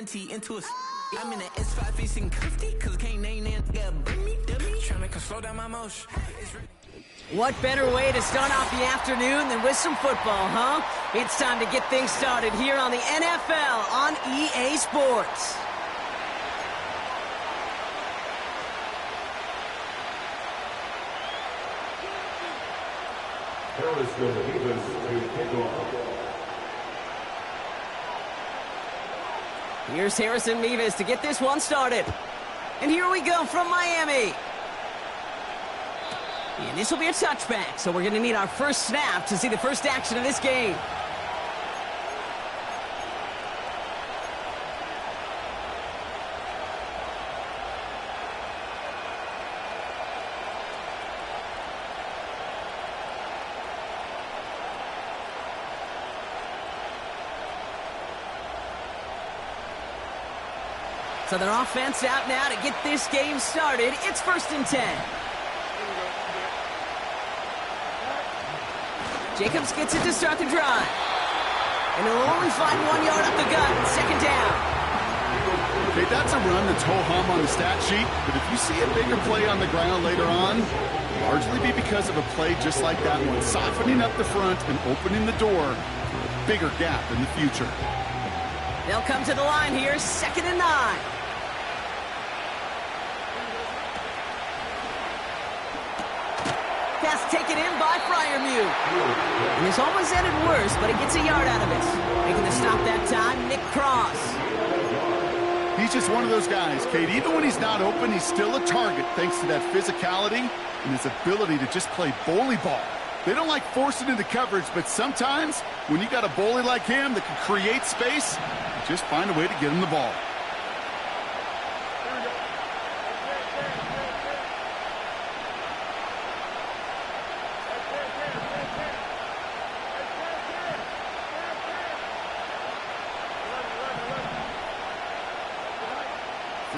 20 into a. I'm in the S5 facing cuffy, cause can't name that guy dummy. Trying to slow down my motion. What better way to start off the afternoon than with some football, huh? It's time to get things started here on the NFL on EA Sports. Here's Harrison Mevis to get this one started. And here we go from Miami. And this will be a touchback, so we're going to need our first snap to see the first action of this game. So their offense out now to get this game started. It's 1st and 10. Jacobs gets it to start the drive. And he'll only find 1 yard up the gut, 2nd down. Okay, that's a run that's ho-hum on the stat sheet, but if you see a bigger play on the ground later on, largely be because of a play just like that one, softening up the front and opening the door for a bigger gap in the future. They'll come to the line here, 2nd and 9. Pass taken in by Freiermuth. And this almost ended worse, but he gets a yard out of it. Making the stop that time, Nick Cross. He's just one of those guys, Kate. Even when he's not open, he's still a target thanks to that physicality and his ability to just play bully ball. They don't like forcing into coverage, but sometimes when you got a bully like him that can create space, you just find a way to get him the ball.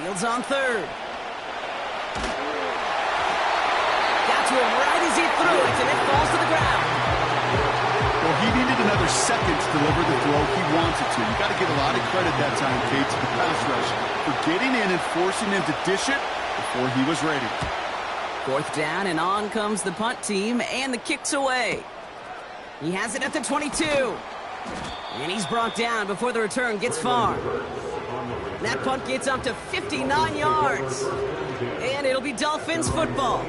Fields on 3rd. Got to him right as he threw it, and it falls to the ground. Well, he needed another second to deliver the throw he wanted to. You got to give a lot of credit that time, Kate, to the pass rush for getting in and forcing him to dish it before he was ready. 4th down, and on comes the punt team, and the kick's away. He has it at the 22. And he's brought down before the return gets far. That punt gets up to 59 yards. And it'll be Dolphins football.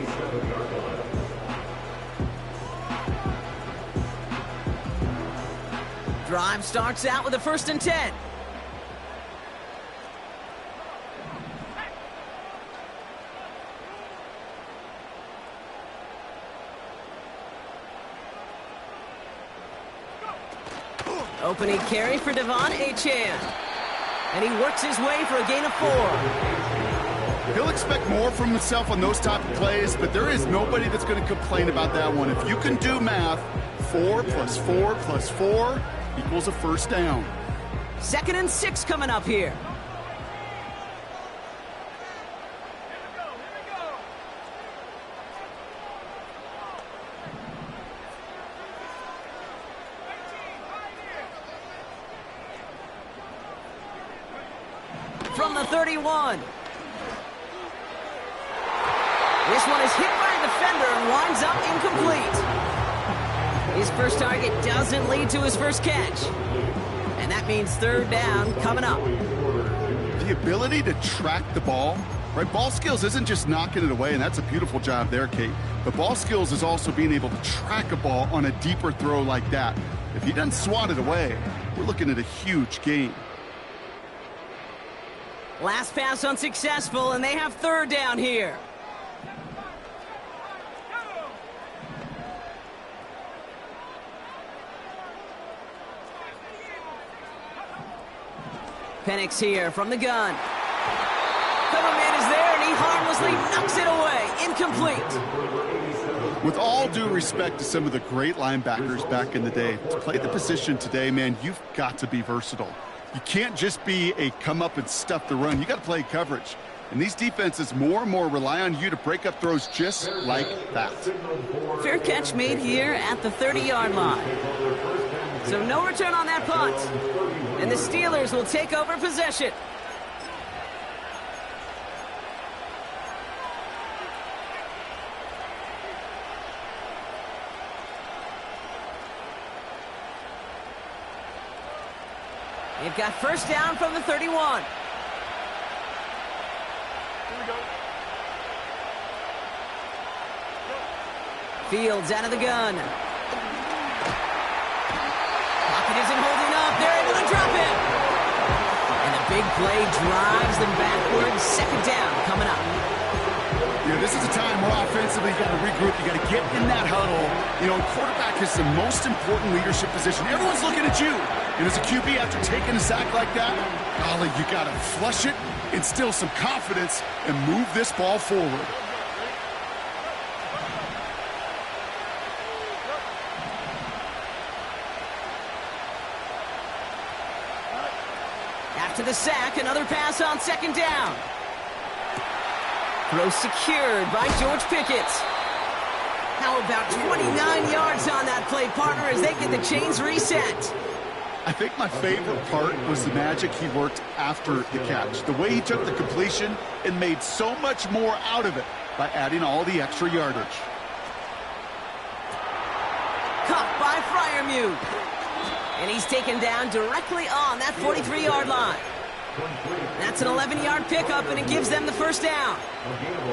Drive starts out with a 1st and 10. Opening carry for Devon Achane. And he works his way for a gain of 4. He'll expect more from himself on those type of plays, but there is nobody that's going to complain about that one. If you can do math, 4 plus 4 plus 4 equals a 1st down. 2nd and 6 coming up here. From the 31. This one is hit by a defender and winds up incomplete. His first target doesn't lead to his first catch. And that means 3rd down coming up. The ability to track the ball, right? Ball skills isn't just knocking it away, and that's a beautiful job there, Kate. But ball skills is also being able to track a ball on a deeper throw like that. If he doesn't swat it away, we're looking at a huge gain. Last pass unsuccessful, and they have 3rd down here. Penix here from the gun. Cover man is there, and he harmlessly knocks it away. Incomplete. With all due respect to some of the great linebackers back in the day, to play the position today, man, you've got to be versatile. You can't just be a come up and stuff the run. You got to play coverage. And these defenses more and more rely on you to break up throws just like that. Fair catch made here at the 30-yard line. So no return on that punt. And the Steelers will take over possession. They've got first down from the 31. Fields out of the gun. Pocket isn't holding up. They're able to drop it. And the big play drives them backwards. Second down coming up. Yeah, this is a time where offensively you got to regroup. You got to get in that huddle. You know, quarterback is the most important leadership position. Everyone's looking at you. And as a QB, after taking a sack like that, golly, you got to flush it, instill some confidence, and move this ball forward. After the sack, another pass on second down. Throw secured by George Pickett. How about 29 yards on that play, partner, as they get the chains reset? I think my favorite part was the magic he worked after the catch. The way he took the completion and made so much more out of it by adding all the extra yardage. Caught by Freiermuth. And he's taken down directly on that 43-yard line. That's an 11-yard pickup, and it gives them the first down.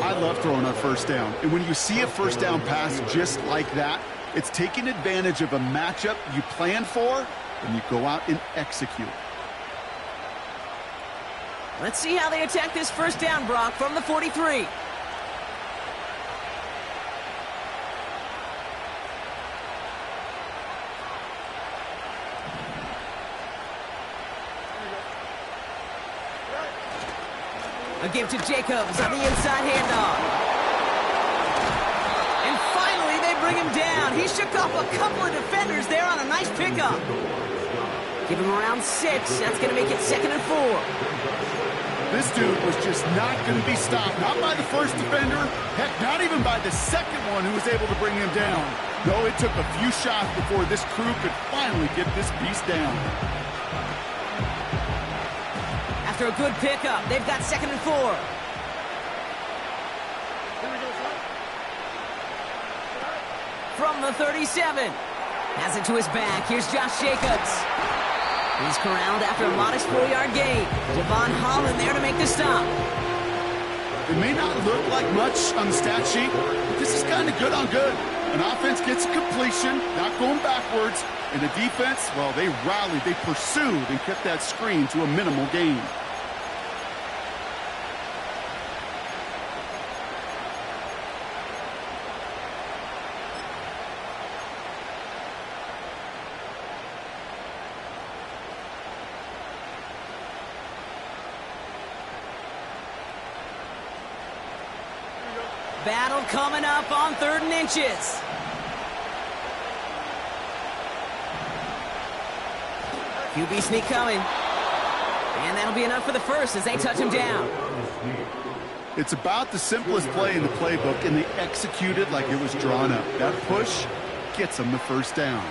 I love throwing on first down. And when you see a first down pass just like that, it's taking advantage of a matchup you planned for, and you go out and execute. Let's see how they attack this first down, Brock, from the 43. A give to Jacobs on the inside handoff. And finally, they bring him down. He shook off a couple of defenders there on a nice pickup. Give him around 6. That's going to make it 2nd and 4. This dude was just not going to be stopped. Not by the first defender. Heck, not even by the second one who was able to bring him down. No, it took a few shots before this crew could finally get this beast down. After a good pickup, they've got 2nd and 4. From the 37. Has it to his back. Here's Josh Jacobs. He's corralled after a modest 4-yard gain. Javon Holland there to make the stop. It may not look like much on the stat sheet, but this is kind of good on good. An offense gets a completion, not going backwards, and the defense, well, they rallied, they pursued, and kept that screen to a minimal gain. Battle coming up on 3rd and inches. QB sneak coming. And that'll be enough for the first as they touch him down. It's about the simplest play in the playbook, and they executed like it was drawn up. That push gets them the first down.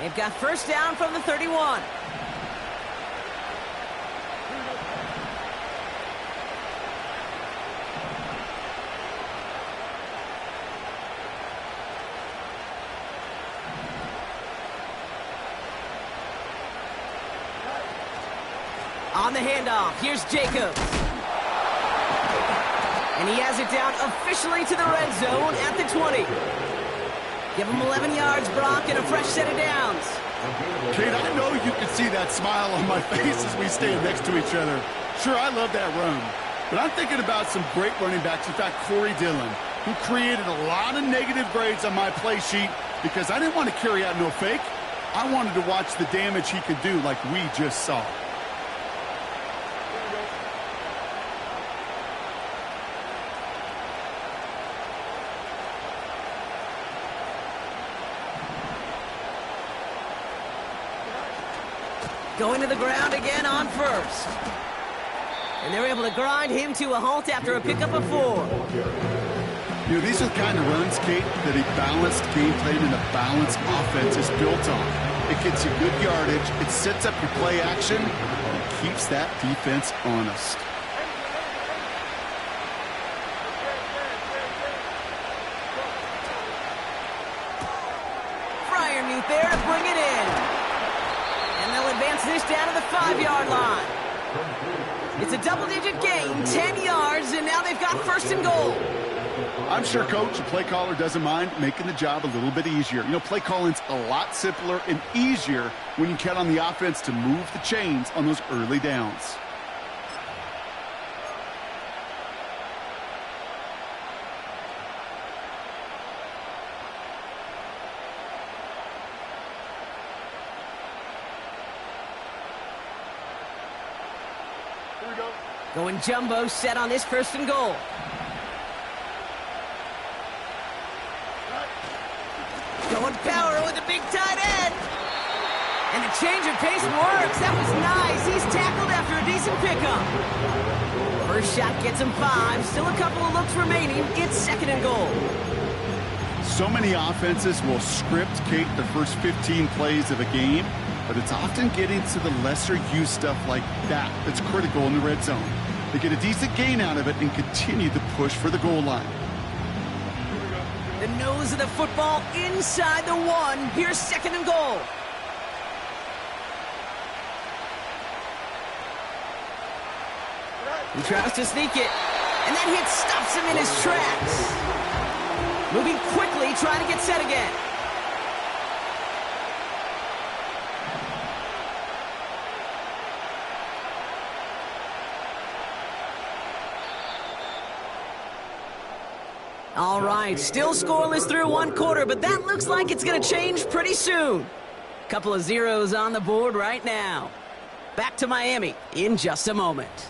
They've got first down from the 31. On the handoff, here's Jacobs. And he has it down officially to the red zone at the 20. Give him 11 yards, Brock, and a fresh set of downs. Kate, I know you can see that smile on my face as we stand next to each other. Sure, I love that run. But I'm thinking about some great running backs. In fact, Corey Dillon, who created a lot of negative grades on my play sheet because I didn't want to carry out no fake. I wanted to watch the damage he could do like we just saw. Going to the ground again on first. And they're able to grind him to a halt after a pickup of 4. You know, these are the kind of runs, Kate, that a balanced game plan and a balanced offense is built on. It gets you good yardage, it sets up your play action, and it keeps that defense honest. Fryermuth there to bring it in. And they'll advance this down to the 5-yard line. It's a double-digit gain, 10 yards, and now they've got first and goal. I'm sure, Coach, the play caller doesn't mind making the job a little bit easier. You know, play calling's a lot simpler and easier when you count on the offense to move the chains on those early downs. Here we go. Going jumbo set on this first and goal. Going power with a big tight end. And the change of pace works. That was nice. He's tackled after a decent pickup. First shot gets him 5. Still a couple of looks remaining. It's second and goal. So many offenses will script, Kate, the first 15 plays of a game, but it's often getting to the lesser-used stuff like that that's critical in the red zone. They get a decent gain out of it and continue to push for the goal line. The nose of the football inside the 1. Here's second and goal. He tries to sneak it, and that hit stops him in his tracks. Moving quickly, trying to get set again. All right, still scoreless through 1 quarter, but that looks like it's going to change pretty soon. Couple of zeros on the board right now. Back to Miami in just a moment.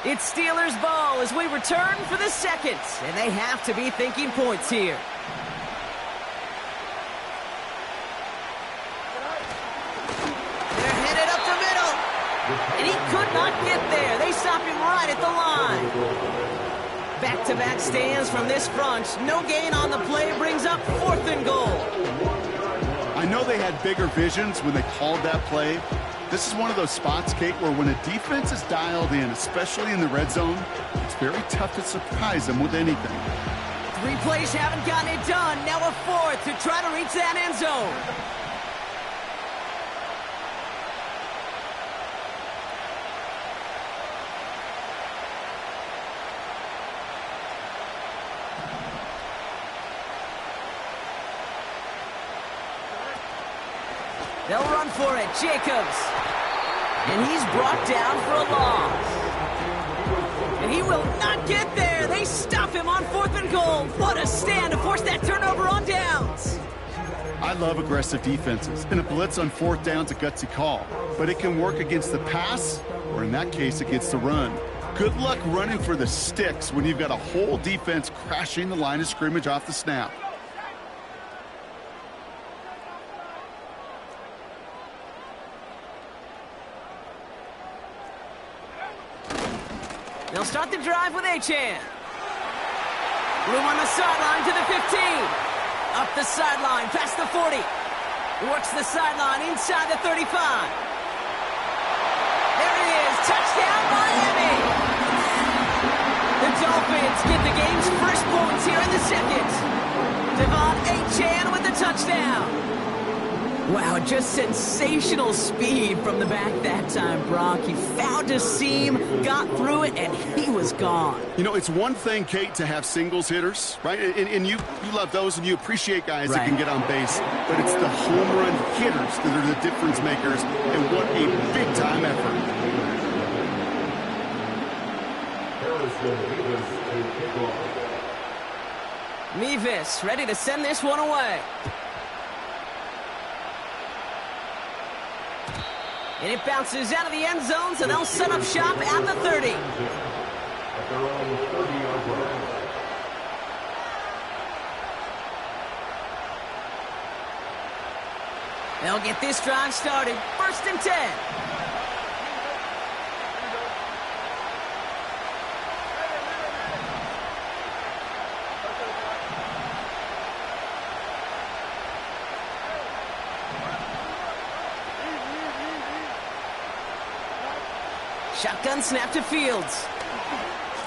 It's Steelers ball as we return for the second, and they have to be thinking points here. They're headed up the middle, and he could not get there. They stop him right at the line. Back-to-back stands from this front. No gain on the play brings up fourth and goal. I know they had bigger visions when they called that play. This is one of those spots, Kate, where when a defense is dialed in, especially in the red zone, it's very tough to surprise them with anything. 3 plays haven't gotten it done. Now a 4th to try to reach that end zone. They'll run for it. Jacobs. And he's brought down for a loss. And he will not get there. They stop him on 4th and goal. What a stand to force that turnover on downs. I love aggressive defenses. And a blitz on 4th down's a gutsy call. But it can work against the pass, or in that case, against the run. Good luck running for the sticks when you've got a whole defense crashing the line of scrimmage off the snap. They'll start the drive with Achan. Room on the sideline to the 15. Up the sideline, past the 40. Works the sideline inside the 35. There it is, touchdown Miami! The Dolphins get the game's first points here in the second. Devon Achan with the touchdown. Wow, just sensational speed from the back that time, Brock. He found a seam, got through it, and he was gone. You know, it's one thing, Kate, to have singles hitters, right? And you love those, and you appreciate guys that can get on base. But it's the home run hitters that are the difference makers, and what a big-time effort. Mevis ready to send this one away. And it bounces out of the end zone, so they'll set up shop at the 30. They'll get this drive started. 1st and 10. Shotgun snap to Fields.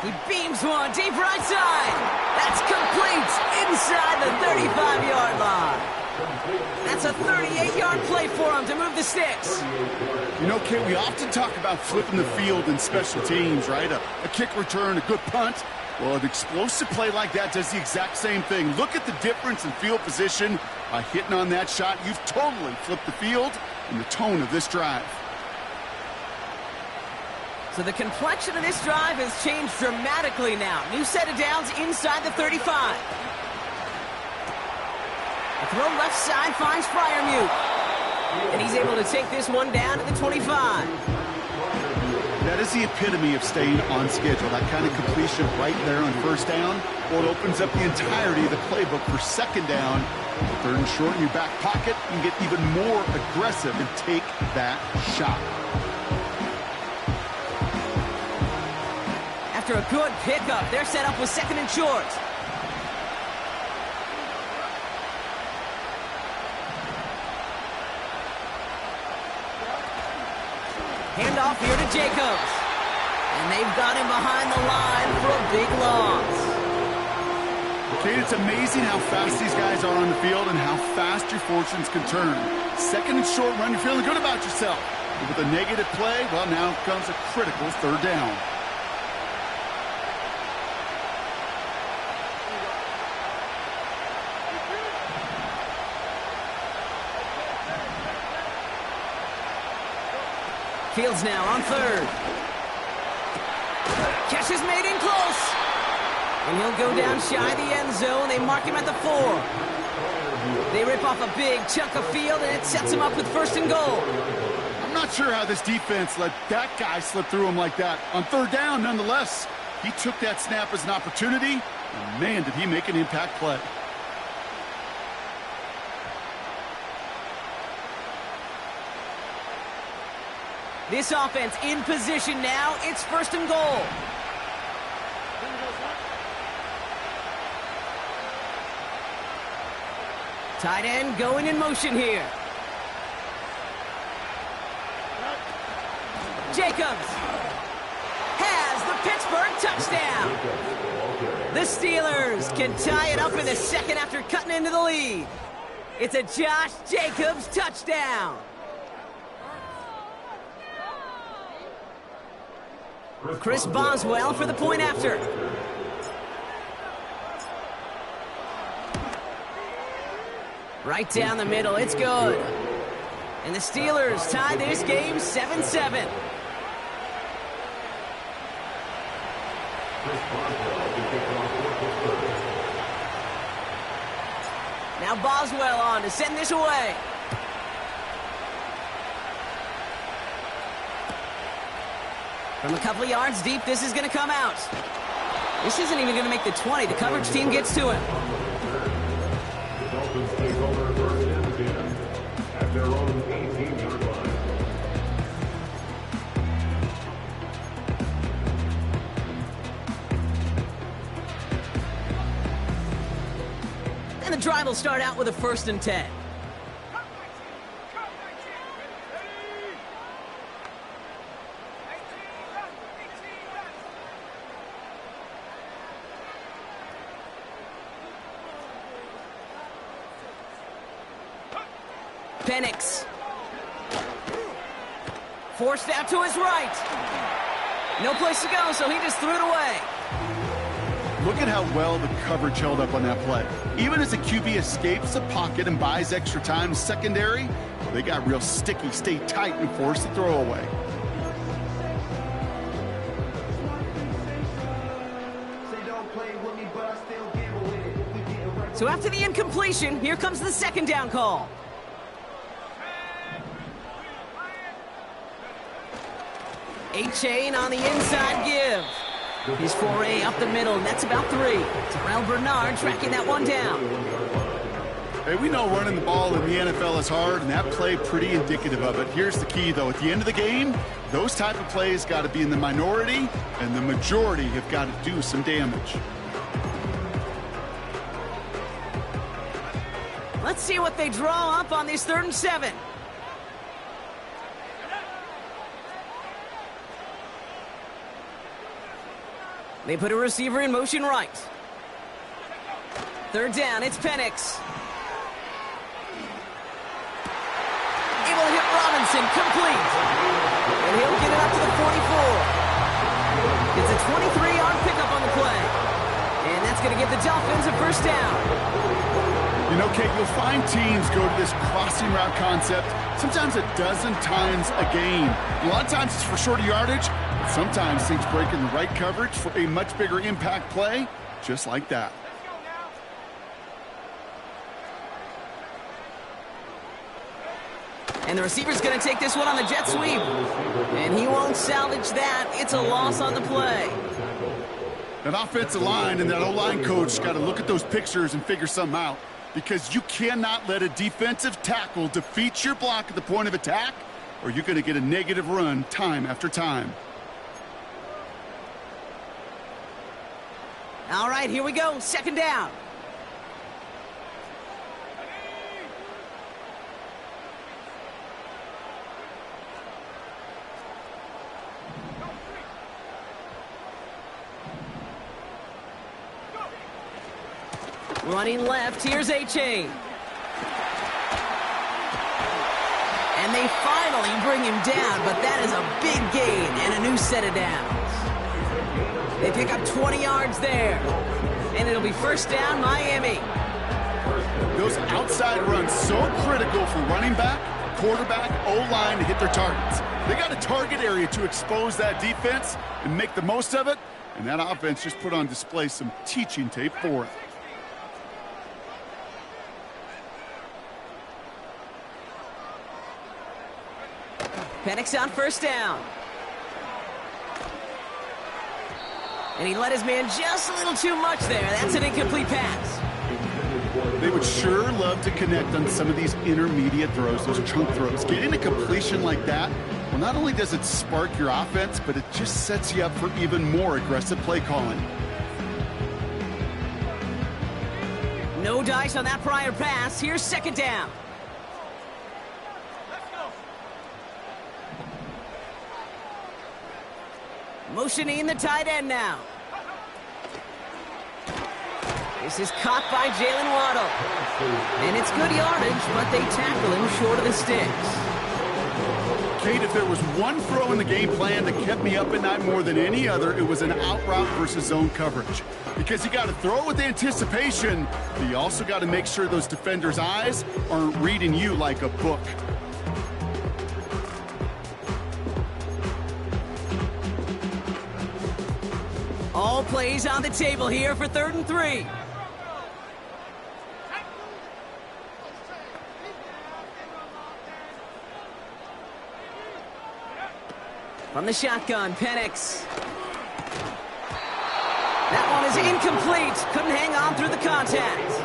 He beams one deep right side. That's complete inside the 35-yard line. That's a 38-yard play for him to move the sticks. You know, Kate, we often talk about flipping the field in special teams, right? A kick return, a good punt. Well, an explosive play like that does the exact same thing. Look at the difference in field position. By hitting on that shot, you've totally flipped the field and the tone of this drive. So the complexion of this drive has changed dramatically now. New set of downs inside the 35. The throw left side finds Freiermuth. And he's able to take this one down to the 25. That is the epitome of staying on schedule. That kind of completion right there on 1st down. Well, it opens up the entirety of the playbook for 2nd down. 3rd and short in your back pocket. You can get even more aggressive and take that shot. After a good pickup, they're set up with 2nd and short. Handoff here to Jacobs. And they've got him behind the line for a big loss. Kate, it's amazing how fast these guys are on the field and how fast your fortunes can turn. 2nd and short run, you're feeling good about yourself. But with a negative play, well, now comes a critical 3rd down. Fields now on 3rd. Catch is made in close. And he'll go down shy of the end zone. They mark him at the 4. They rip off a big chunk of field, and it sets him up with 1st and goal. I'm not sure how this defense let that guy slip through him like that. On 3rd down, nonetheless, he took that snap as an opportunity, and man, did he make an impact play. This offense in position now. It's 1st and goal. Tight end going in motion here. Jacobs has the Pittsburgh touchdown. The Steelers can tie it up in the 2nd after cutting into the lead. It's a Josh Jacobs touchdown. Chris Boswell for the point after. Right down the middle, it's good. And the Steelers tie this game 7-7. Now Boswell on to send this away. From a couple of yards deep, this is going to come out. This isn't even going to make the 20. The coverage team gets to him. The Dolphins take over 1st and 10 at their own 18-yard line. And the drive will start out with a 1st and 10. Penix. Forced out to his right. No place to go, so he just threw it away. Look at how well the coverage held up on that play. Even as the QB escapes the pocket and buys extra time secondary, they got real sticky, stay tight, and force the throw away. So after the incompletion, here comes the second down call. A-Chain on the inside give. His foray up the middle, and that's about 3. Terrell Bernard tracking that one down. Hey, we know running the ball in the NFL is hard, and that play pretty indicative of it. Here's the key, though. At the end of the game, those type of plays got to be in the minority, and the majority have got to do some damage. Let's see what they draw up on this 3rd and 7. They put a receiver in motion right. 3rd down, it's Penix. Able to hit Robinson, complete. And he'll get it up to the 44. It's a 23-yard pickup on the play. And that's going to give the Dolphins a 1st down. You know, Kate, you'll find teams go to this crossing route concept sometimes a dozen times a game. A lot of times it's for shorter yardage. Sometimes things break in the right coverage for a much bigger impact play, just like that. And the receiver's going to take this one on the jet sweep. And he won't salvage that. It's a loss on the play. That offensive line and that O-line coach got to look at those pictures and figure something out, because you cannot let a defensive tackle defeat your block at the point of attack, or you're going to get a negative run time after time. All right, here we go. 2nd down. Running left, here's A-Chain. And they finally bring him down, but that is a big gain and a new set of downs. They pick up 20 yards there. And it'll be 1st down, Miami. Those outside runs so critical for running back, quarterback, O-line to hit their targets. They got a target area to expose that defense and make the most of it, and that offense just put on display some teaching tape for it. Penix on 1st down. And he let his man just a little too much there. That's an incomplete pass. They would sure love to connect on some of these intermediate throws, those chunk throws. Getting a completion like that, well, not only does it spark your offense, but it just sets you up for even more aggressive play calling. No dice on that prior pass. Here's 2nd down. Motioning the tight end now. This is caught by Jalen Waddle. And it's good yardage, but they tackle him short of the sticks. Kate, if there was one throw in the game plan that kept me up at night more than any other, it was an out route versus zone coverage. Because you got to throw it with anticipation, but you also got to make sure those defenders' eyes aren't reading you like a book. All plays on the table here for 3rd and 3. From the shotgun, Penix. That one is incomplete. Couldn't hang on through the contact.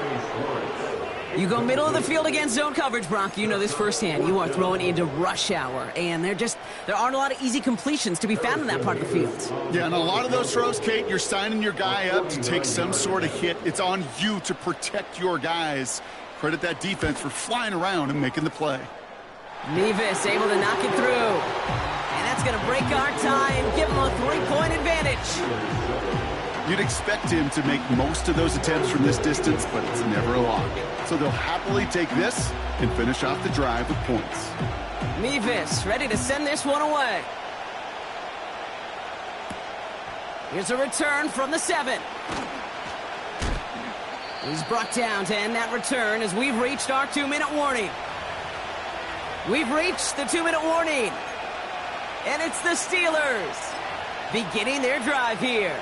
You go middle of the field against zone coverage, Brock. You know this firsthand. You are throwing into rush hour, and there aren't a lot of easy completions to be found in that part of the field. Yeah, and a lot of those throws, Kate, you're signing your guy up to take some sort of hit. It's on you to protect your guys. Credit that defense for flying around and making the play. Nevis able to knock it through. And that's going to break our tie and give them a 3-point advantage. You'd expect him to make most of those attempts from this distance, but it's never a lock. so they'll happily take this and finish off the drive with points. Mevis ready to send this one away. Here's a return from the 7. He's brought down to end that return as we've reached our 2-minute warning. We've reached the 2-minute warning. And it's the Steelers beginning their drive here.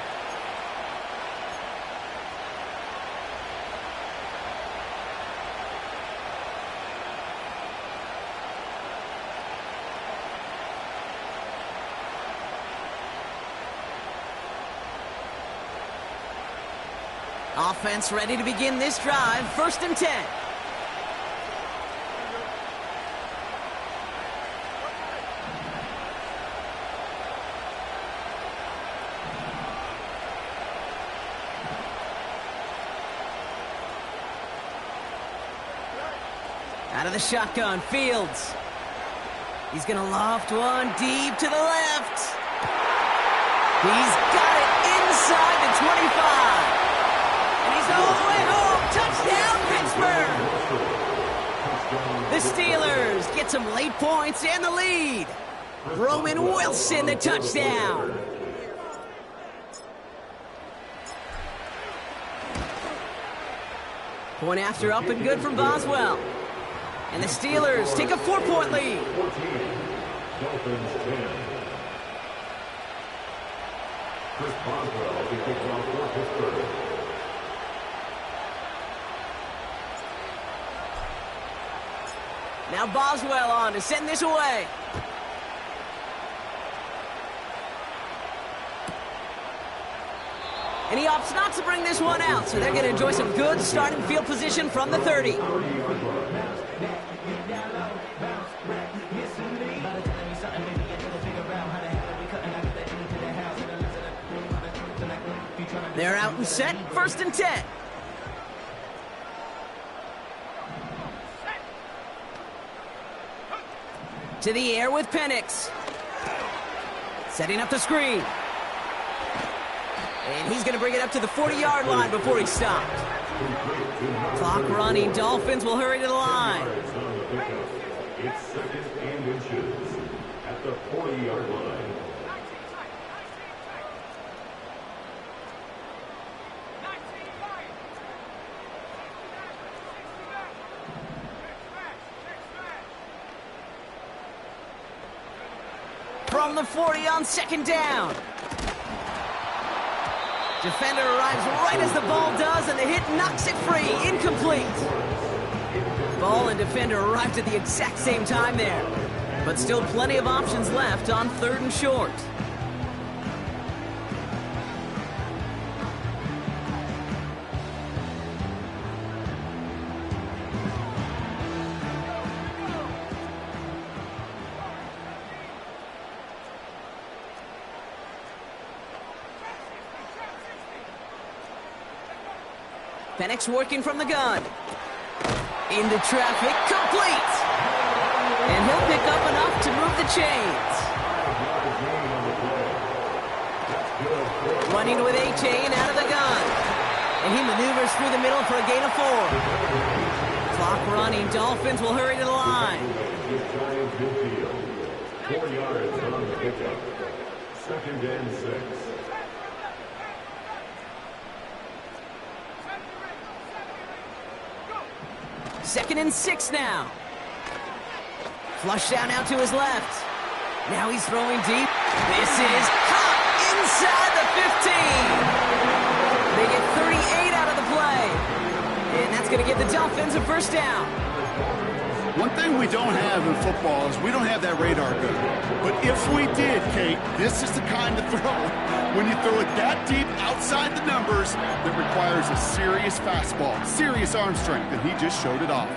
Offense ready to begin this drive. 1st and 10. Out of the shotgun, Fields. He's going to loft one deep to the left. He's got it inside the 25. And he's all the way home. Touchdown, Pittsburgh. The Steelers get some late points and the lead. Roman Wilson, the touchdown. Point after up and good from Boswell. And the Steelers take a 4-point lead. 14, Dolphins 10. Chris Boswell, the kickoff for Pittsburgh. Now Boswell on to send this away. And he opts not to bring this one out, so they're going to enjoy some good starting field position from the 30. They're out and set, 1st and 10. To the air with Penix. Setting up the screen. And he's going to bring it up to the 40-yard line before he's stopped. Clock running. Dolphins will hurry to the line. It's 2nd and inches at the 40-yard line. From the 40 on 2nd down. Defender arrives right as the ball does, and the hit knocks it free. Incomplete. Ball and defender arrived at the exact same time there. But still plenty of options left on 3rd and short. Penix working from the gun. Into traffic, complete! And he'll pick up enough to move the chains. Running with A-Chain out of the gun. And he maneuvers through the middle for a gain of 4. Clock running, Dolphins will hurry to the line. 4 yards on the pickup. 2nd and 6. 2nd and 6 now. Flush down out to his left. Now he's throwing deep. This is caught inside the 15. They get 38 out of the play. And that's going to give the Dolphins a 1st down. One thing we don't have in football is we don't have that radar gun. But if we did, Kate, this is the kind of throw, when you throw it that deep outside the numbers, that requires a serious fastball, serious arm strength, and he just showed it off.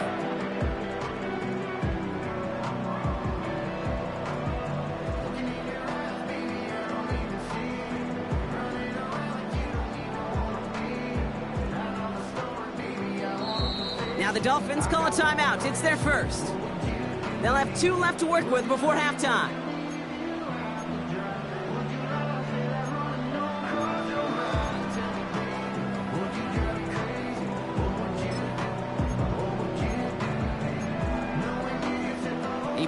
Now the Dolphins call a timeout. It's their 1st. They'll have 2 left to work with before halftime.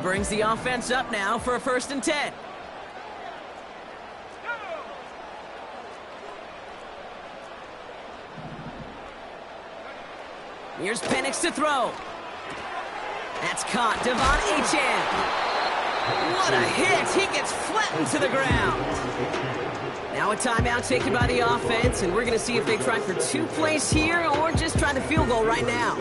brings the offense up now for a 1st and 10. Here's Penix to throw. That's caught. Devon Achane. What a hit. He gets flattened to the ground. Now a timeout taken by the offense, and we're going to see if they try for 2 plays here or just try the field goal right now.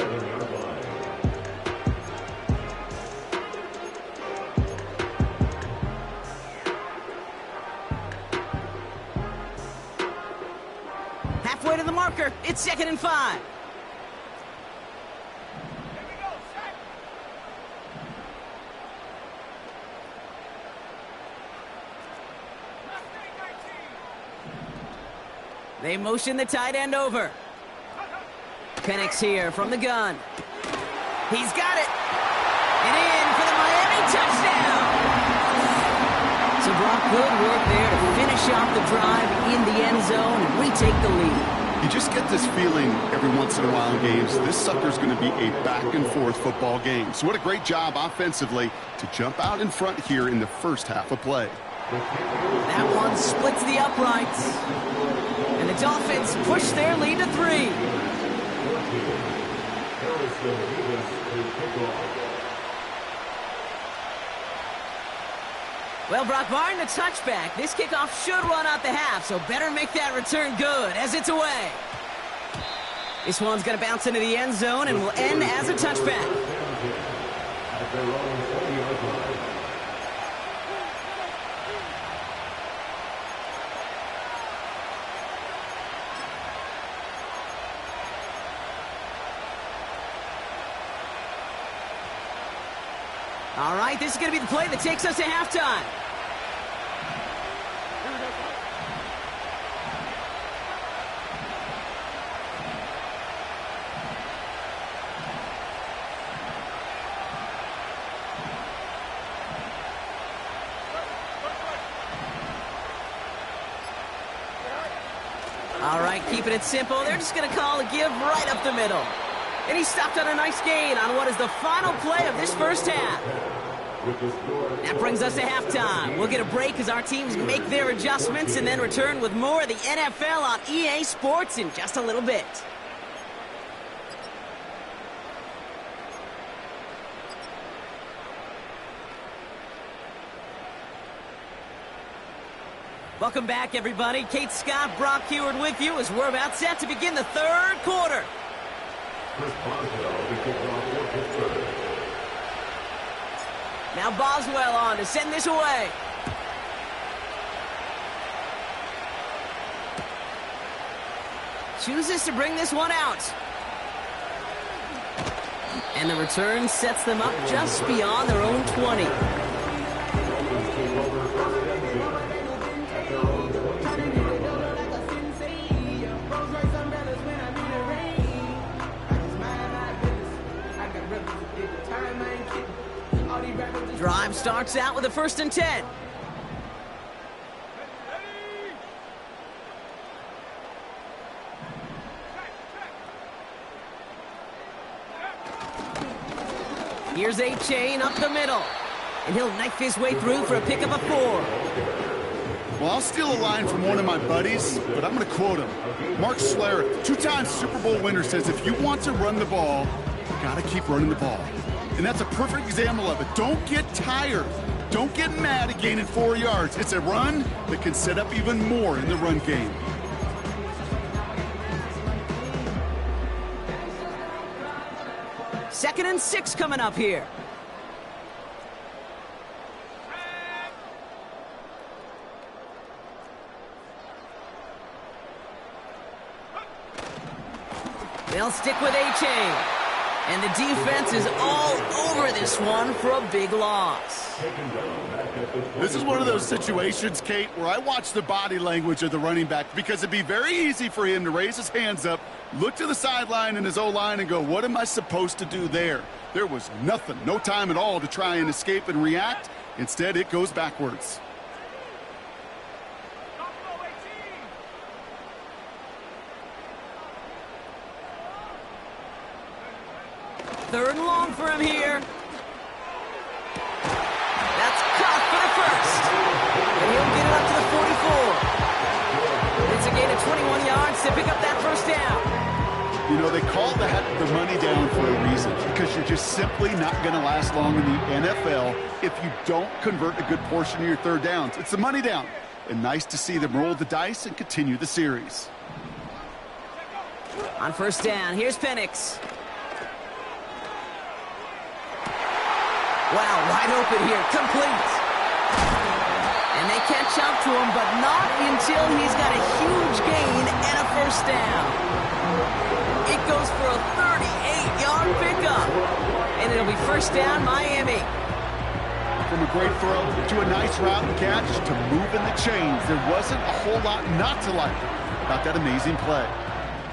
Halfway to the marker. It's 2nd and 5. They motion the tight end over. Penix here from the gun. He's got it. And in for the Miami touchdown. So Grock, good work there to finish off the drive in the end zone. We take the lead. You just get this feeling every once in a while in games, this sucker's going to be a back-and-forth football game. So what a great job offensively to jump out in front here in the first half of play. That one splits the uprights. And the Dolphins push their lead to 3. Well, Brock, barring the touchback, this kickoff should run out the half, so better make that return good as it's away. This one's going to bounce into the end zone and will end as a touchback. All right, this is going to be the play that takes us to halftime. All right, keeping it simple. They're just going to call a give right up the middle. And he stopped on a nice gain on what is the final play of this first half. That brings us to halftime. We'll get a break as our teams make their adjustments and then return with more of the NFL on EA Sports in just a little bit. Welcome back, everybody. Kate Scott, Brock Heward with you as we're about set to begin the 3rd quarter. Now Boswell on to send this away. Chooses to bring this one out. And the return sets them up just beyond their own 20. Drive starts out with a 1st and 10. Here's Achane up the middle. And he'll knife his way through for a pick of a 4. Well, I'll steal a line from one of my buddies, but I'm going to quote him. Mark Schlereth, 2-time Super Bowl winner, says if you want to run the ball, you got to keep running the ball. And that's a perfect example of it. Don't get tired. Don't get mad at gaining 4 yards. It's a run that can set up even more in the run game. Second and 6 coming up here. They'll stick with Achane. And the defense is all over this one for a big loss. This is one of those situations, Kate, where I watch the body language of the running back because it'd be very easy for him to raise his hands up, look to the sideline in his O-line and go, what am I supposed to do there? There was nothing, no time at all to try and escape and react. Instead, it goes backwards. Third and long for him here. You know, they call that the money down for a reason, because you're just simply not going to last long in the NFL if you don't convert a good portion of your third downs. It's the money down. And nice to see them roll the dice and continue the series. On first down, here's Penix. Wow, wide open here, complete. And they catch up to him, but not until he's got a huge gain and a first down. It goes for a 38-yard pickup. And it'll be first down, Miami. From a great throw to a nice route and catch to moving the chains, there wasn't a whole lot not to like about that amazing play.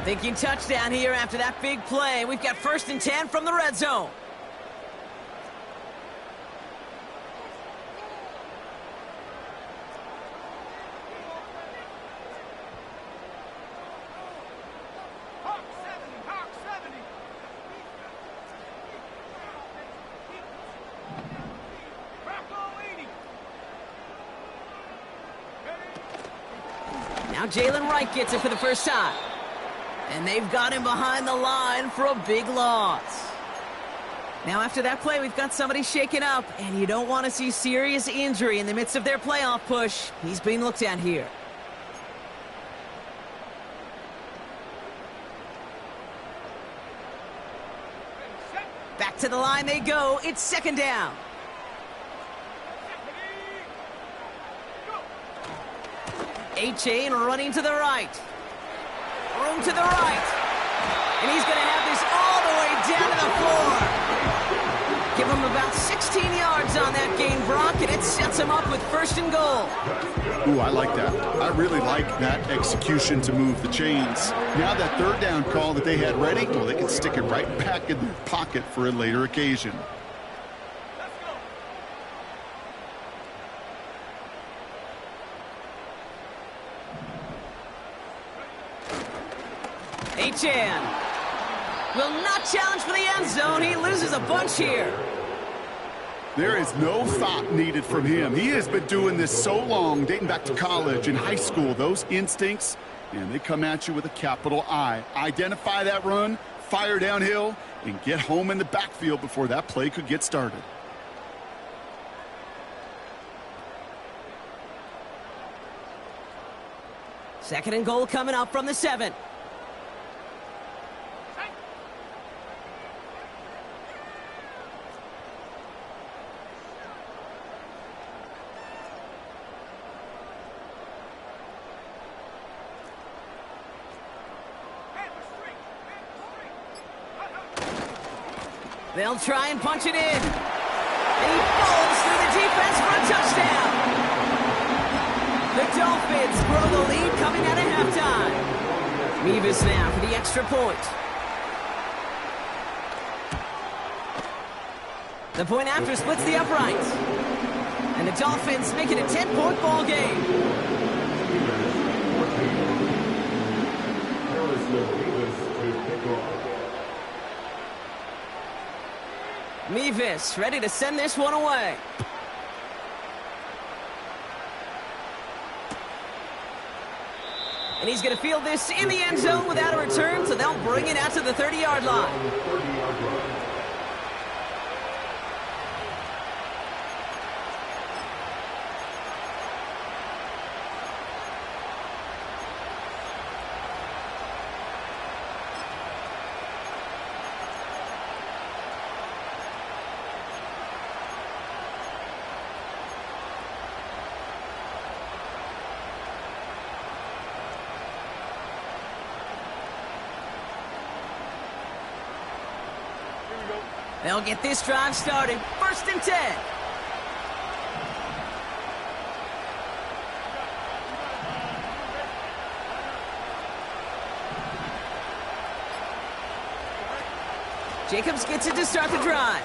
Thinking touchdown here after that big play. We've got 1st and 10 from the red zone. Now Jalen Wright gets it for the first time. And they've got him behind the line for a big loss. Now after that play, we've got somebody shaken up, and you don't want to see serious injury in the midst of their playoff push. He's being looked at here. Back to the line they go. It's 2nd down. A-Chain running to the right. Room to the right. And he's going to have this all the way down to the floor. Give him about 16 yards on that gain, Brock, and it sets him up with 1st and goal. Ooh, I like that. I really like that execution to move the chains. Now that 3rd down call that they had ready, well, they can stick it right back in their pocket for a later occasion. A-Chan will not challenge for the end zone. He loses a bunch here. There is no thought needed from him. He has been doing this so long, dating back to college and high school. Those instincts, and they come at you with a capital I. Identify that run, fire downhill, and get home in the backfield before that play could get started. Second and goal coming up from the 7. They'll try and punch it in. And he falls through the defense for a touchdown. The Dolphins grow the lead coming out of halftime. Mevis now for the extra point. The point after splits the uprights. And the Dolphins make it a 10-point ball game. Mevis ready to send this one away. And he's going to field this in the end zone without a return, so they'll bring it out to the 30-yard line. They'll get this drive started. 1st and 10. Jacobs gets it to start the drive.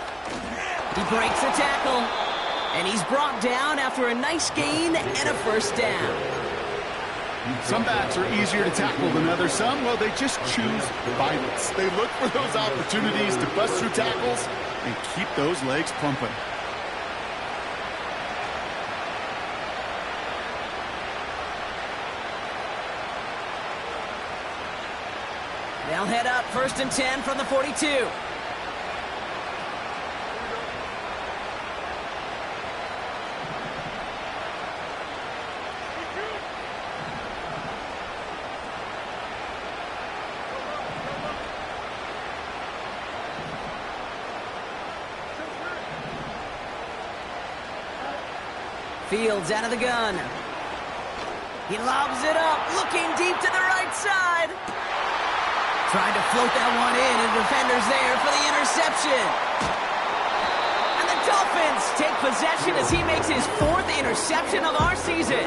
He breaks the tackle, and he's brought down after a nice gain and a first down. Some backs are easier to tackle than others. Some, well, they just choose violence. They look for those opportunities to bust through tackles and keep those legs pumping. They'll head up 1st and 10 from the 42. Fields out of the gun. He lobs it up, looking deep to the right side. Tried to float that one in, and the defender's there for the interception. And the Dolphins take possession as he makes his 4th interception of our season.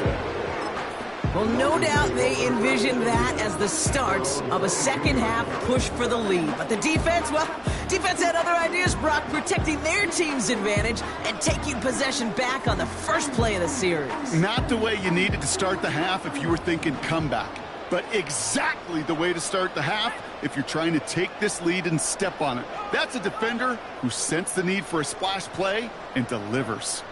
Well, no doubt they envisioned that as the start of a second-half push for the lead. But the defense, well, defense had other ideas, Brock, protecting their team's advantage and taking possession back on the first play of the series. Not the way you needed to start the half if you were thinking comeback, but exactly the way to start the half if you're trying to take this lead and step on it. That's a defender who sensed the need for a splash play and delivers.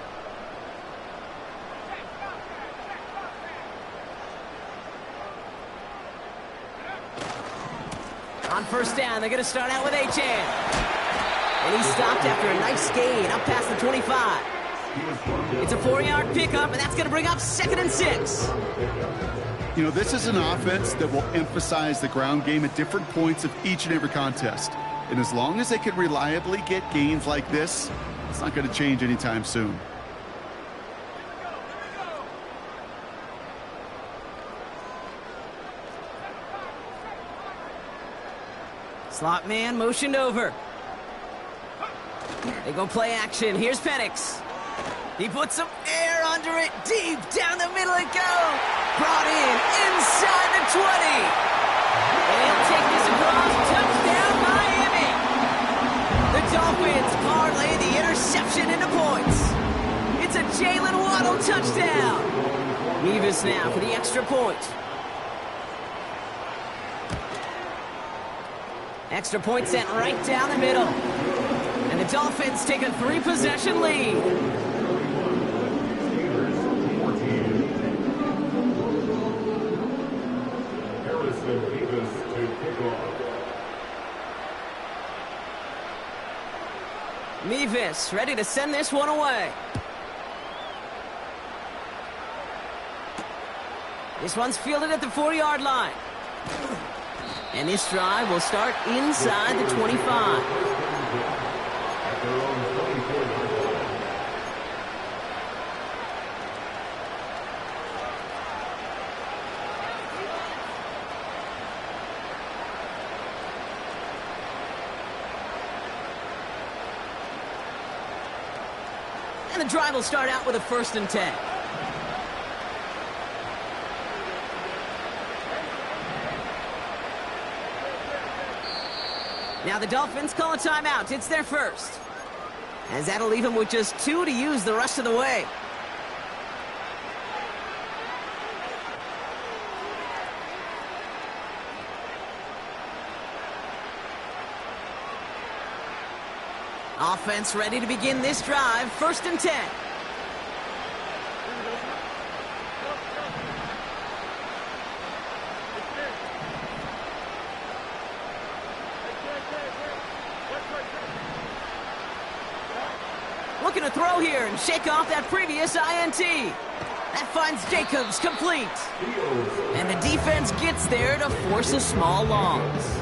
On 1st down, they're going to start out with Achan. And he stopped after a nice gain up past the 25. It's a 4-yard pickup, and that's going to bring up 2nd and 6. You know, this is an offense that will emphasize the ground game at different points of each and every contest. And as long as they can reliably get gains like this, it's not going to change anytime soon. Slot man motioned over. They go play action. Here's Penix. He puts some air under it. Deep down the middle it goes. Brought in inside the 20. And he'll take this across. Touchdown, Miami. The Dolphins parlay the interception into points. It's a Jalen Waddle touchdown. Mevis now for the extra point. Extra point sent right down the middle. And the Dolphins take a 3-possession lead. Mevis ready to send this one away. This one's fielded at the 4-yard line. And this drive will start inside the 25. And the drive will start out with a 1st and 10. Now the Dolphins call a timeout. It's their first. As that'll leave them with just 2 to use the rest of the way. Offense ready to begin this drive. 1st and 10. Looking to throw here and shake off that previous INT. That finds Jacobs complete. And the defense gets there to force a small loss.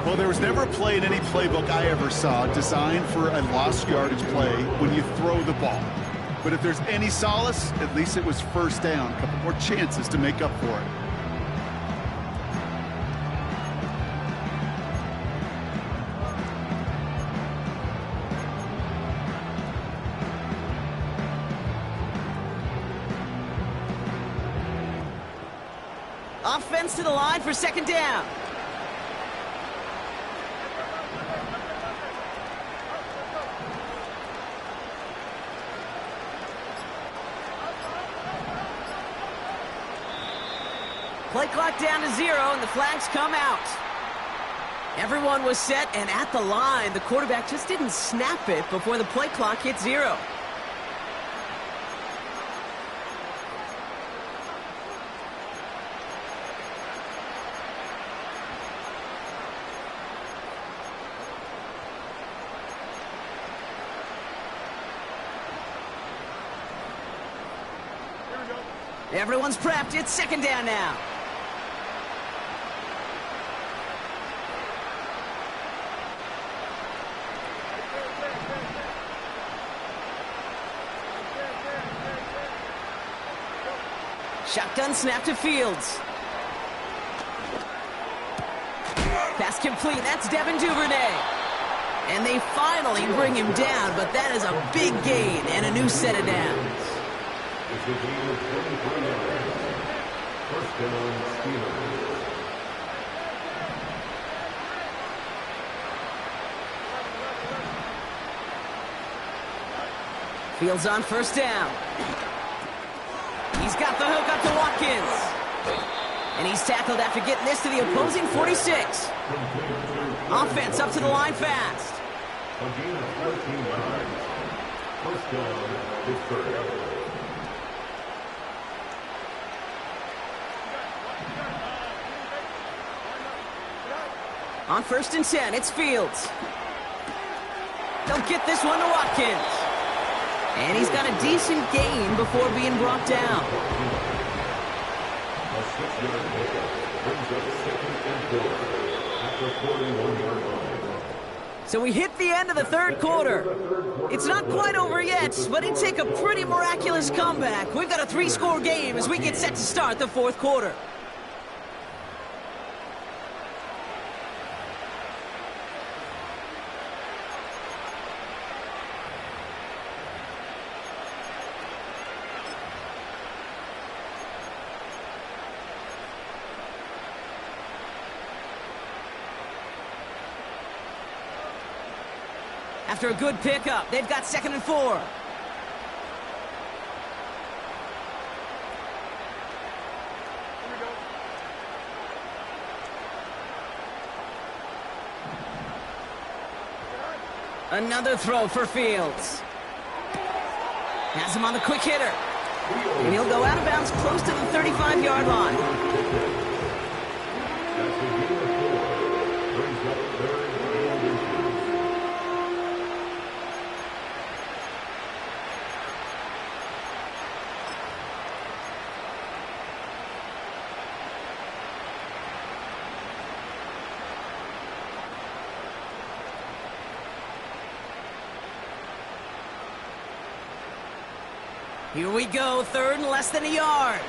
Well, there was never a play in any playbook I ever saw designed for a lost yardage play when you throw the ball. But if there's any solace, at least it was 1st down. A couple more chances to make up for it. Offense to the line for 2nd down. Play clock down to 0, and the flags come out. Everyone was set and at the line. The quarterback just didn't snap it before the play clock hit 0. Everyone's prepped. It's second down now. Shotgun snap to Fields. Pass complete. That's Devin Duvernay. And they finally bring him down, but that is a big gain and a new set of downs. It's a gain of 23 yards. First down, Steelers. Fields on first down. He's got the hook up to Watkins. And he's tackled after getting this to the opposing 46. Offense up to the line fast. A gain of 14 yards. First down, Pittsburgh. On first and 10, it's Fields. They'll get this one to Watkins. And he's got a decent gain before being brought down. A 6-yard pickup brings up second and 4 at the 41-yard line. So we hit the end of the third quarter. It's not quite over yet, but it'd take a pretty miraculous comeback. We've got a 3-score game as we get set to start the fourth quarter. After a good pickup, they've got second and 4. Another throw for Fields. Has him on the quick hitter. And he'll go out of bounds close to the 35-yard line. That's a gain of 4. Brings up third and inches. Here we go, third and less than a yard.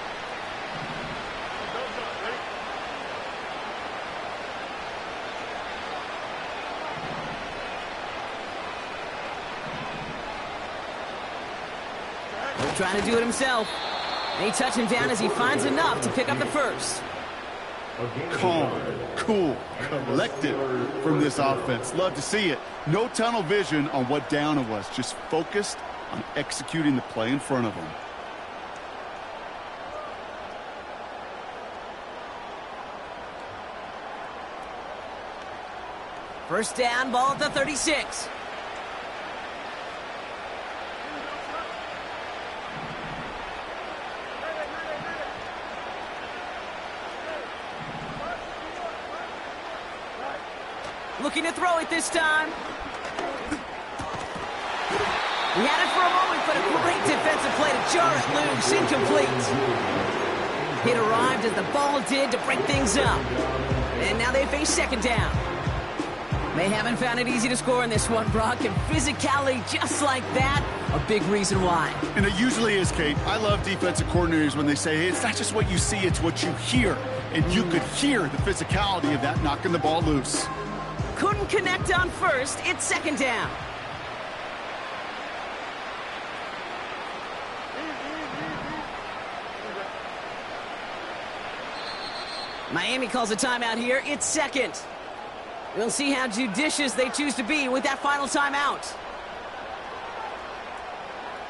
He'll try to do it himself. They touch him down as he finds enough to pick up the first. Calm, cool, collected from this offense. Love to see it. No tunnel vision on what down it was. Just focused on executing the play in front of them. First down, ball at the 36. Looking to throw it this time. He had it for a moment, but a great defensive play to jar it loose. Incomplete. It arrived as the ball did to break things up. And now they face second down. They haven't found it easy to score in this one, Brock, and physicality just like that, a big reason why. And it usually is, Kate. I love defensive coordinators when they say, hey, it's not just what you see, it's what you hear. And you could hear the physicality of that knocking the ball loose. Couldn't connect on first. It's second down. Miami calls a timeout here. It's second. We'll see how judicious they choose to be with that final timeout.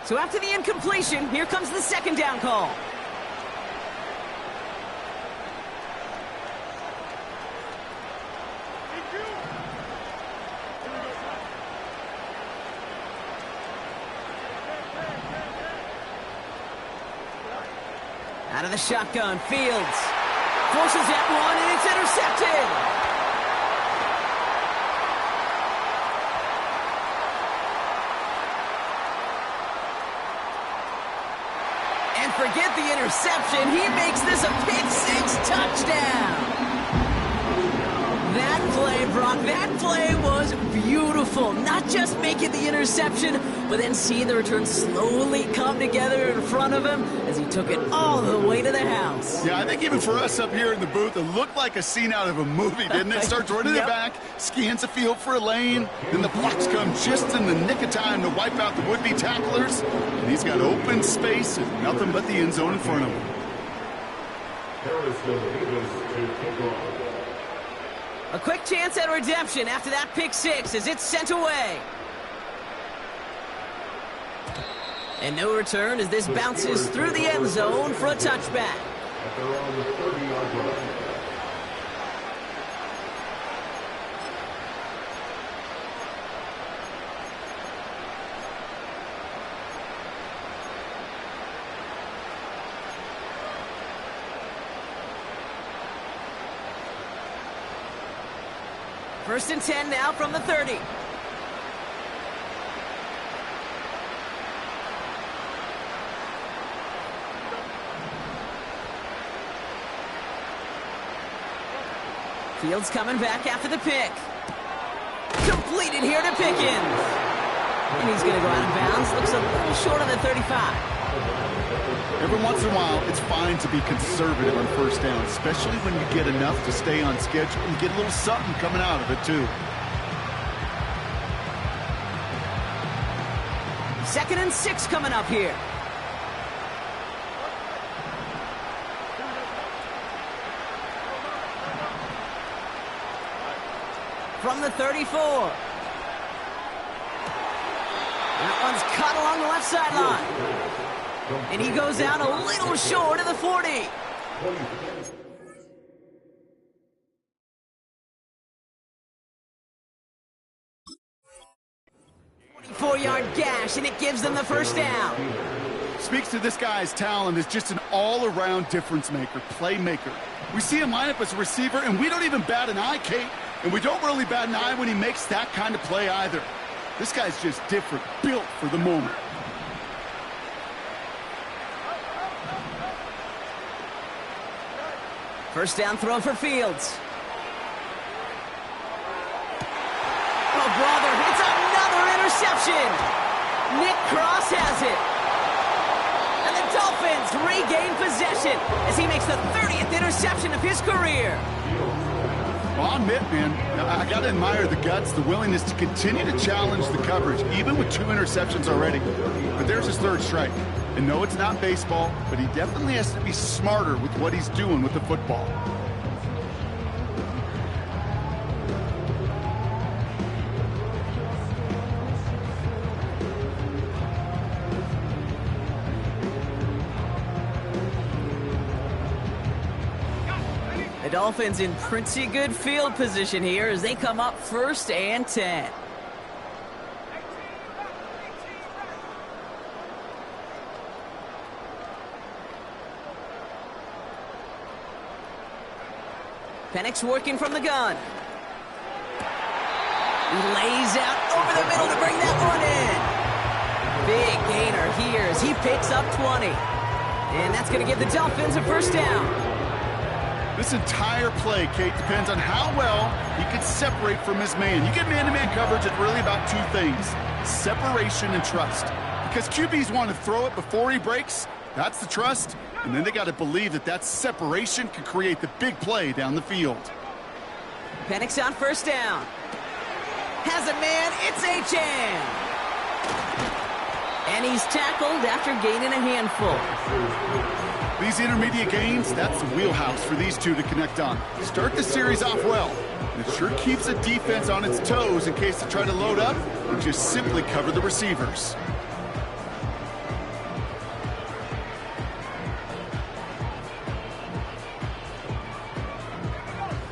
So after the incompletion, here comes the second down call. Out of the shotgun, Fields forces that one, and it's intercepted. And forget the interception. He makes this a pick-6 touchdown. That play, Brock, that play was beautiful. Not just making the interception, but then seeing the return slowly come together in front of him as he took it all the way to the house. Yeah, I think even for us up here in the booth, it looked like a scene out of a movie, didn't it? Starts running Yep. it back, scans the field for a lane, then the blocks come just in the nick of time to wipe out the would-be tacklers, and he's got open space and nothing but the end zone in front of him. Harrison Davis to kick off. A quick chance at redemption after that pick-6 as it's sent away. And no return as this bounces through the end zone for a touchback. At their own 30-yard line. First and 10 now from the 30. Fields coming back after the pick. Completed here to Pickens. And he's going to go out of bounds. Looks a little short on the 35. Every once in a while, it's fine to be conservative on first down, especially when you get enough to stay on schedule and get a little something coming out of it, too. Second and 6 coming up here. From the 34. That one's cut along the left sideline. And he goes out a little short of the 40. 24-yard gash, and it gives them the first down. Speaks to this guy's talent as just an all-around difference maker, playmaker. We see him line up as a receiver, and we don't even bat an eye, Kate. And we don't really bat an eye when he makes that kind of play either. This guy's just different, built for the moment. First down throw for Fields. Oh, brother, it's another interception. Nick Cross has it. And the Dolphins regain possession as he makes the 30th interception of his career. Well, I'll admit, man, I got to admire the guts, the willingness to continue to challenge the coverage, even with 2 interceptions already. But there's his third strike. And no, it's not baseball, but he definitely has to be smarter with what he's doing with the football. The Dolphins in pretty good field position here as they come up first and 10. Penix working from the gun. He lays out over the middle to bring that one in. Big gainer here as he picks up 20. And that's going to give the Dolphins a first down. This entire play, Kate, depends on how well he can separate from his man. You get man-to-man coverage, it's really about 2 things, separation and trust. Because QBs want to throw it before he breaks, that's the trust, and then they got to believe that that separation can create the big play down the field. Penix on first down. Has a man, it's Achane. And he's tackled after gaining a handful. These intermediate gains, that's the wheelhouse for these two to connect on. Start the series off well. And it sure keeps the defense on its toes in case they try to load up and just simply cover the receivers.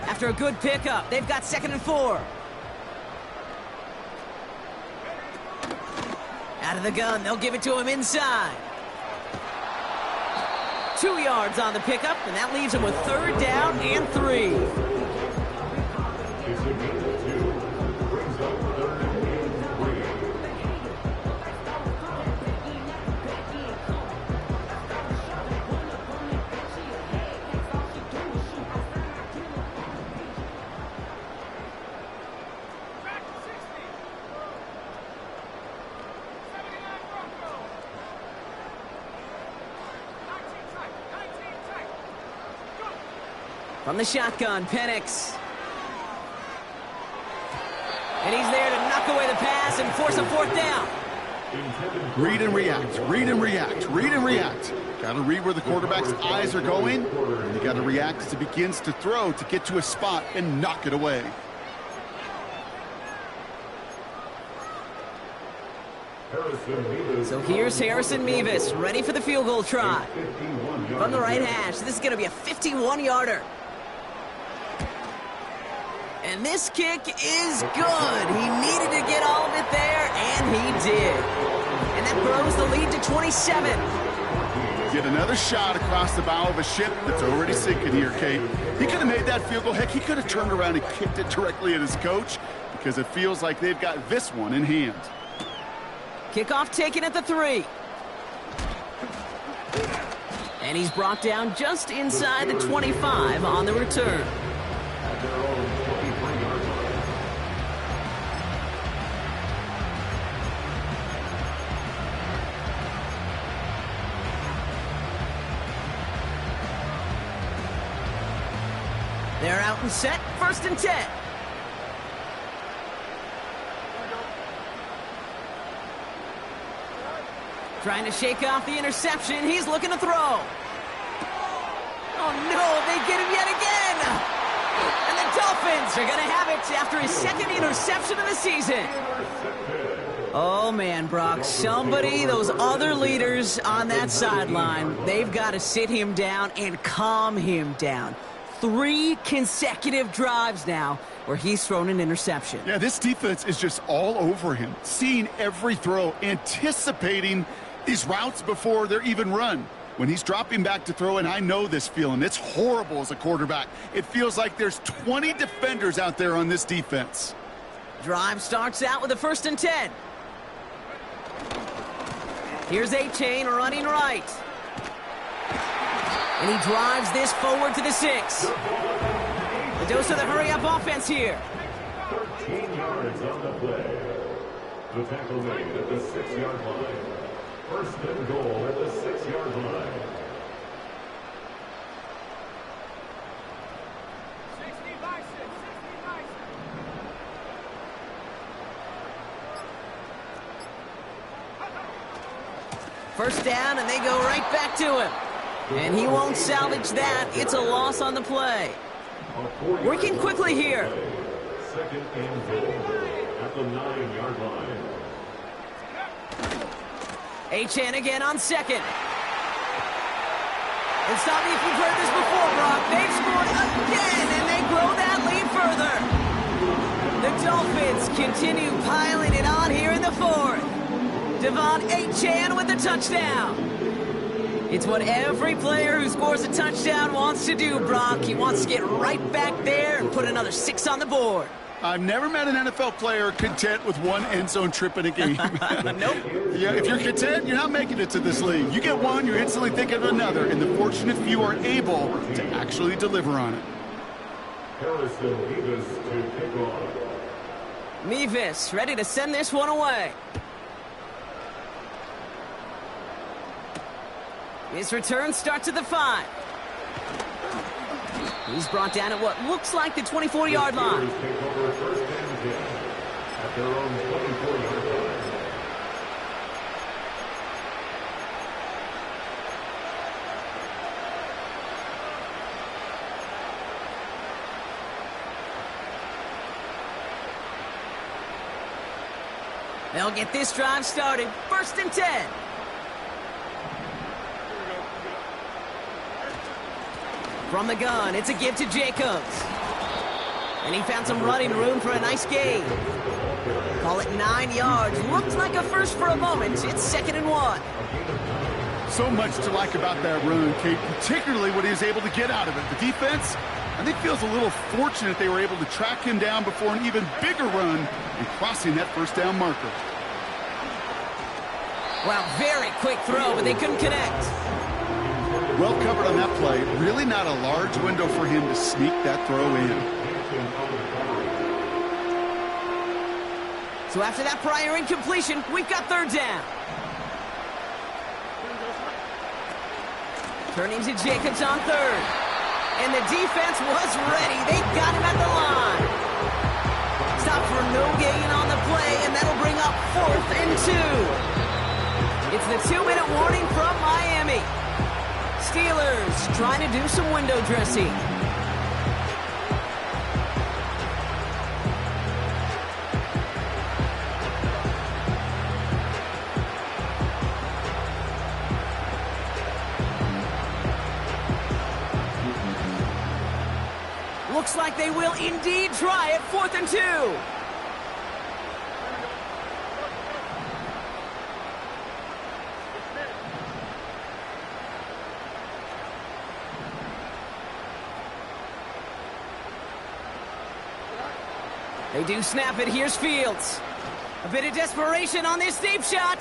After a good pickup, they've got 2nd and 4. Out of the gun, they'll give it to him inside. 2 yards on the pickup, and that leaves him with 3rd down and 3. From the shotgun, Penix. And he's there to knock away the pass and force a fourth down. Read and react, read and react, read and react. Got to read where the quarterback's eyes are going, and you got to react as he begins to throw to get to a spot and knock it away. So here's Harrison Mevis, ready for the field goal try. From the right hash, this is going to be a 51-yarder. And this kick is good. He needed to get all of it there, and he did. And that grows the lead to 27. Get another shot across the bow of a ship that's already sinking here, Kate. He could have made that field goal. Heck, he could have turned around and kicked it directly at his coach because it feels like they've got this one in hand. Kickoff taken at the 3. And he's brought down just inside the 25 on the return. They're out and set, 1st and 10. Trying to shake off the interception. He's looking to throw. Oh, no, they get him yet again. And the Dolphins are going to have it after his 2nd interception of the season. Oh, man, Brock, somebody, those other leaders on that sideline, they've got to sit him down and calm him down. 3 consecutive drives now where he's thrown an interception. Yeah, this defense is just all over him, seeing every throw, anticipating these routes before they're even run. When he's dropping back to throw, and I know this feeling, it's horrible as a quarterback. It feels like there's 20 defenders out there on this defense. Drive starts out with a 1st and 10. Here's A-Chain running right. And he drives this forward to the 6. The dose of the hurry-up offense here. 13 yards on the play. The tackle made at the 6-yard line. 1st and goal at the 6-yard line. 1st down, and they go right back to him. And he won't salvage that. It's a loss on the play. Working quickly here. 2nd and goal at the 9-yard line. H.N. again on 2nd. And stop me if you've heard this before, Brock. They've scored again, and they grow that lead further. The Dolphins continue piling it on here in the 4th. Devon H.N. with the touchdown. It's what every player who scores a touchdown wants to do, Brock. He wants to get right back there and put another 6 on the board. I've never met an NFL player content with 1 end zone trip in a game. Nope. Yeah, if you're content, you're not making it to this league. You get one, you're instantly thinking of another, and the fortunate few are able to actually deliver on it. Harrison Mevis to kick off. Mevis ready to send this one away. His return starts at the 5. He's brought down at what looks like the 24-yard line. Take over 1st and 10 at their own 24-yard line. They'll get this drive started. 1st and 10. From the gun, it's a give to Jacobs. And he found some running room for a nice gain. Call it 9 yards. Looked like a first for a moment. It's 2nd and 1. So much to like about that run, Kate, particularly what he was able to get out of it. The defense, I think, feels a little fortunate they were able to track him down before an even bigger run and crossing that 1st down marker. Wow, very quick throw, but they couldn't connect. Well covered on that play. Really not a large window for him to sneak that throw in. So after that prior incompletion, we've got 3rd down. Turning to Jacobs on 3rd. And the defense was ready. They got him at the line. Stop for no gain on the play, and that'll bring up 4th and 2. It's the 2-minute warning from Miami. Steelers trying to do some window dressing. Looks like they will indeed try it. 4th and 2. They do snap it. Here's Fields. A bit of desperation on this deep shot.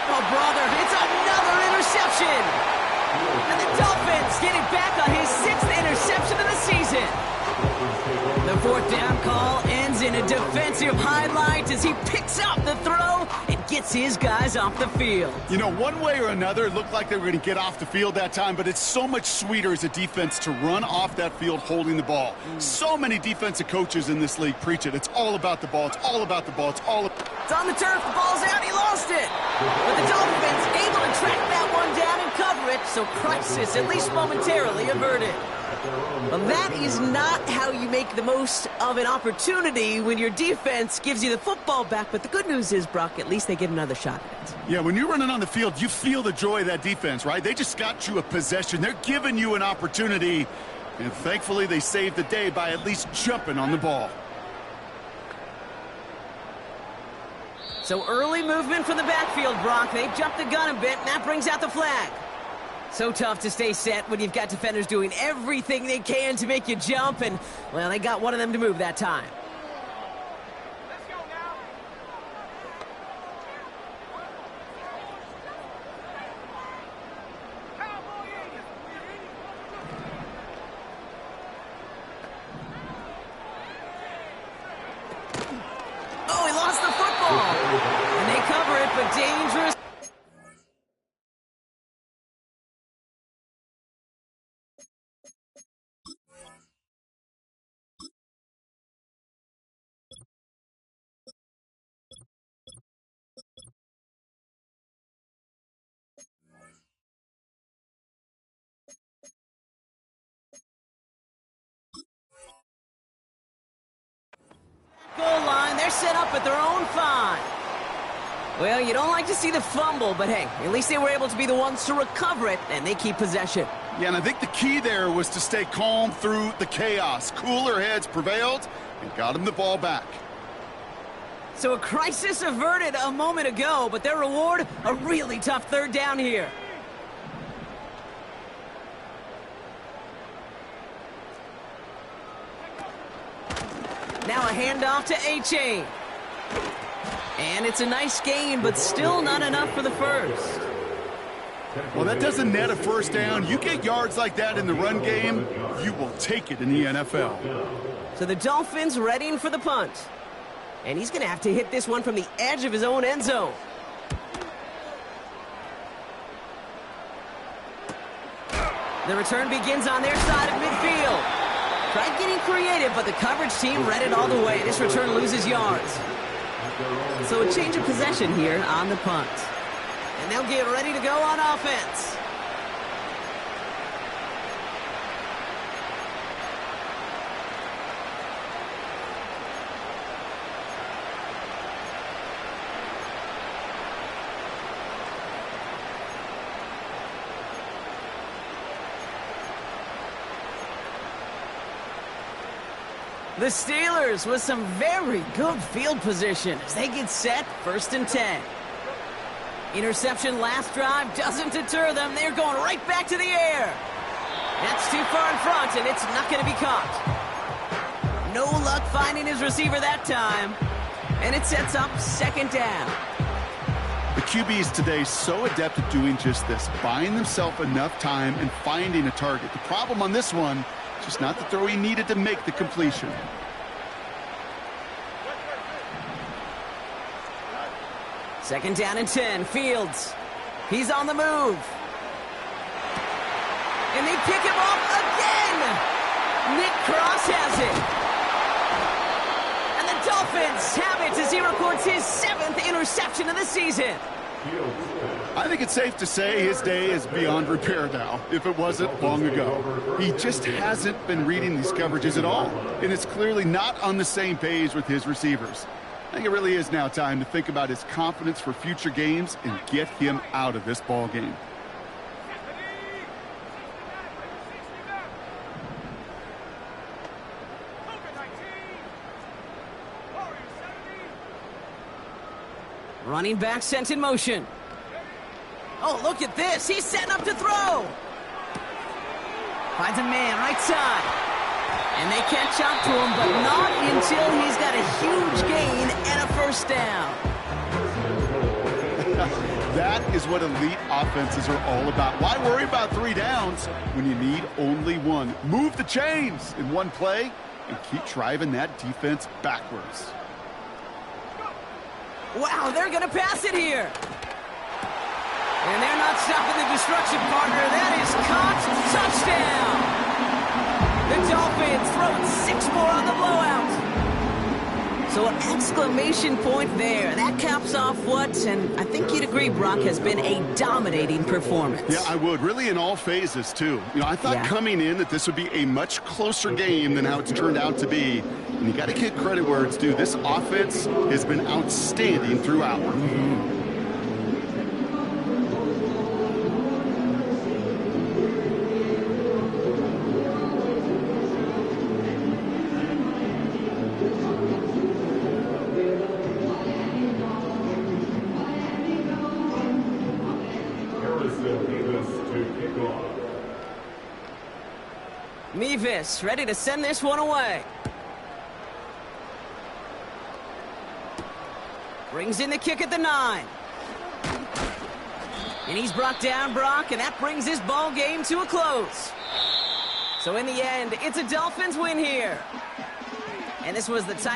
Oh, brother, it's another interception. And the Dolphins get it back on his 6th interception of the season. The 4th down call ends in a defensive highlight as he picks up the throw and gets his guys off the field. You know, one way or another, it looked like they were going to get off the field that time, but it's so much sweeter as a defense to run off that field holding the ball. So many defensive coaches in this league preach it. It's all about the ball. It's all about the ball. It's all. It's on the turf. The ball's out. He lost it. But the Dolphins able to track that one down and cover it, so crisis at least momentarily averted. Well, that is not how you make the most of an opportunity when your defense gives you the football back. But the good news is, Brock, at least they get another shot at it. Yeah, when you're running on the field, you feel the joy of that defense, right? They just got you a possession. They're giving you an opportunity. And thankfully, they saved the day by at least jumping on the ball. So early movement from the backfield, Brock. They jumped the gun a bit, and that brings out the flag. So tough to stay set when you've got defenders doing everything they can to make you jump, and, well, they got one of them to move that time. Let's go now. Oh, he lost the football. And they cover it, but dangerous. Goal line, they're set up at their own 5. Well, you don't like to see the fumble, but hey, at least they were able to be the ones to recover it, and they keep possession. Yeah, and I think the key there was to stay calm through the chaos. Cooler heads prevailed and got him the ball back. So a crisis averted a moment ago, but their reward, a really tough 3rd down here. Now a handoff to A-Chain. And it's a nice gain, but still not enough for the first. Well, that doesn't net a 1st down. You get yards like that in the run game, you will take it in the NFL. So the Dolphins readying for the punt. And he's going to have to hit this one from the edge of his own end zone. The return begins on their side of midfield. Tried getting creative, but the coverage team read it all the way. This return loses yards. So a change of possession here on the punt. And they'll get ready to go on offense. The Steelers with some very good field position as they get set, 1st and 10. Interception last drive doesn't deter them. They're going right back to the air. That's too far in front, and it's not going to be caught. No luck finding his receiver that time. And it sets up 2nd down. The QBs today so adept at doing just this, buying themselves enough time and finding a target. The problem on this one, just not the throw he needed to make the completion. Second down and 10. Fields. He's on the move. And they pick him off again. Nick Cross has it. And the Dolphins have it as he records his 7th interception of the season. I think it's safe to say his day is beyond repair now, if it wasn't long ago. He just hasn't been reading these coverages at all, and it's clearly not on the same page with his receivers. I think it really is now time to think about his confidence for future games and get him out of this ball game. Running back sent in motion. Oh, look at this. He's setting up to throw. Finds a man right side. And they catch up to him, but not until he's got a huge gain and a first down. That is what elite offenses are all about. Why worry about 3 downs when you need only 1? Move the chains in one play and keep driving that defense backwards. Wow, they're going to pass it here. And they're not stopping the destruction, partner. That is caught. Touchdown. The Dolphins throwing 6 more on the blowout. So an exclamation point there. That caps off what, and I think you'd agree, Brock, has been a dominating performance. Yeah, I would. Really in all phases, too. You know, I thought coming in that this would be a much closer game than how it's turned out to be. And you got to give credit where it's due. This offense has been outstanding throughout. Mevis ready to send this one away. Brings in the kick at the 9. And he's brought down, Brock, and that brings his ball game to a close. So in the end, it's a Dolphins win here. And this was the type